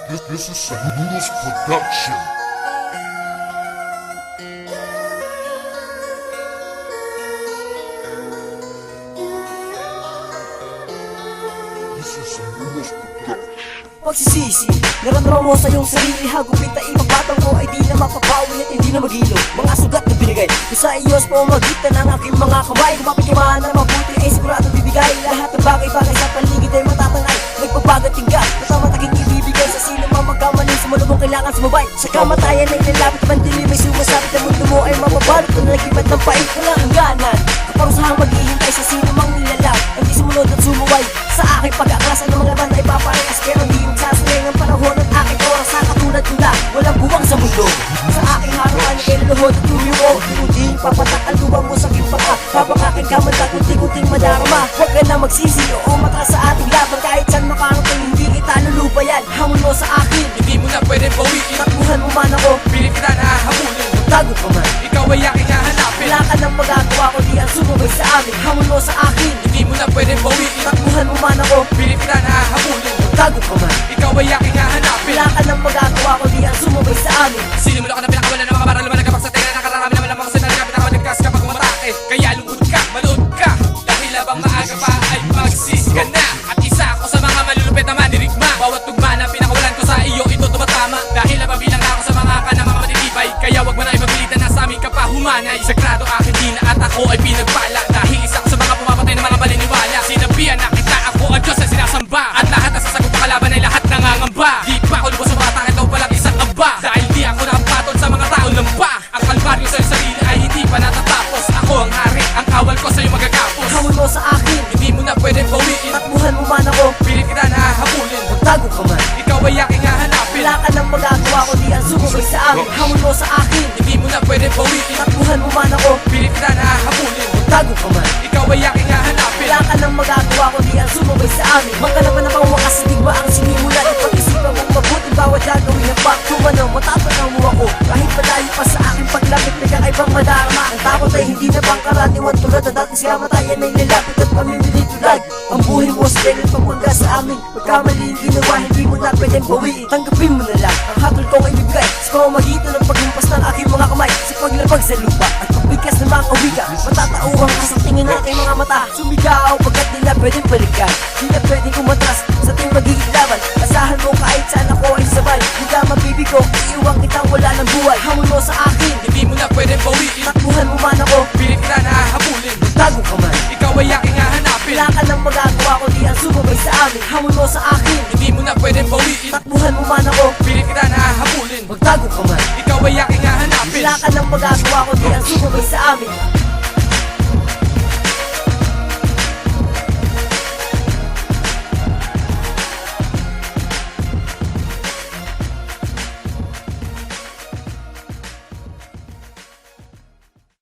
This is a Noodles production. This is a Noodles production. Pagsisisi, naramdaman mo sa iyong sarili. Hagupit na ipagbatang ko ay di na mapapawi at hindi na magilo. Mga sugat na binigay ko sa iyos pamagitan ng aking mga kamay. Kumapit ka man na mabuti ay sigurado bibigay. Lahat ng bagay-bagay sa paligid ay matatangay. Nagpagbagat tingga, matamataking ibibigay sa sino mang magkamali. Sumalubong kailangan sumabay. Sa kamatayan ay nilapit man dili. May sumasabit na mundo mo ay mapabalot. Kung nagibat ng pait, walang hangganan. Kaparusahang maghihintay sa sino mang nilalang. Hindi sumunod at sumuway sa aking pag-aklasa ng mga laban ay paparehas. Pero di magsasayang ang panahon at aking oras sa katulad nila. Walang buwang sa mundo. Sa aking harapan ay luluhod at tuyo mo. Hindi papatak ang luwang mo sa aking paa. Habang aking kamanda kunting-kunting madarama. Huwag ka na magsisi o matras sa ating laban. Kahit saan makarating hindi kita lulubayan. Hamon mo sa akin, Hindi mo na pwede bawiin. takbuhan mo man ako. Pilit kita na hahabulin. Tago ka man, Ikaw ay aking hahanapin. wala ka nang magagawa kundi ang sumabay sa amin. Hamon mo sa akin, Hindi mo na pwede bawiin. takbuhan mo man ako. Pilit kita na hahabulin. Tago ka man, Ikaw ay aking hahanapin. wala ka nang magagawa kundi ang sumabay sa amin. Sinimula ka na pinakawalan ng mga para lumalagabak sa tinga. Nakararami naman ang mga sinalaga. Pinakawaligkas kapag umatake. Kaya lungkot ka, manood ka. Dahil habang maaga pa ay magsisi ka na. At isa ako sa mga malulupit na mandirigma. Bawat tugma na pinakawalan ko sa iyo, ito tumatama. Dahil napabilang na ako sa mga ka na mga matitibay. Kaya wag mo na ipagpilitan na sa aming kapahumanay. Sagrado aking dina at ako ay pinagpala. Dahil isa ko sa mga pumapatay ng mga baliniwala. Sinabihan na kita, ako ang Diyos na sinasamba. At lahat na sasagot na kalaban ay lahat nangangamba. Di pa ako lubos sa mga takit daw palang isang amba. Dahil di ako nakapatol sa mga tao ng ba. Ang kalbaryo sa sarili ay hindi pa natatapos. Ako ang hari, ang kawal ko sa'yo magagapos. Hamon mo sa akin, Hindi mo na pwede bawiin. takbuhan mo man ako. Pilit kita na hahabulin. Tago ka man, Ikaw ay aking hahanapin. wala ka nang magagawa kundi ang sumabay sa amin. Hamon mo sa akin, Hindi mo na pwede bawiin. takbuhan mo man ako. Pilit kita na hahabulin. Tago ka man, Ikaw ay aking hahanapin. wala ka nang magagawa kundi ang sumabay sa amin. Magkalaban na pang wakas, digma ang sinimulan. Ipag-isipan mong mabuti bawat gagawin ng pagkumano. Matatanaw mo ako, kahit malayo pa sa aking paglapit. Nagkakaibang madarama, ang takot ay hindi na pangkaraniwan. Tulad na dati sa kamatayan ay nilapit at pamimili tulad. Ang buhay mo sa ganyan pagmangga sa amin. Pagkamali yung ginawa, hindi mo na pwedeng bawiin. Tanggapin mo na lang ang hatol kong ibigay sa pamamagitan ng paglimpas ng aking mga kamay. Sa paglabag sa lupa at pagbigkas ng mga kawika. Matatauhan ka sa tingin natin mga mata. Sumigaw pagkat nila pwedeng balikan. Di na pwedeng kumatras sa ating magiging laban. Asahan mo kahit saan ako ay sabay. Hindi ka mabibigo, iiwang kitang wala ng buhay. Hamon mo sa akin, Hindi mo na pwede bawiin. takbuhan mo man ako. Pilit kita na hahabulin. Tago ka man, Ikaw ay aking hahanapin. wala ka nang magagawa kundi ang sumabay sa amin. Hamon mo sa akin, Hindi mo na pwede bawiin. takbuhan mo man ako. Pilit kita na hahabulin. Magtago ka man, Ikaw ay aking hahanapin. wala ka nang magagawa kundi ang sumabay sa amin.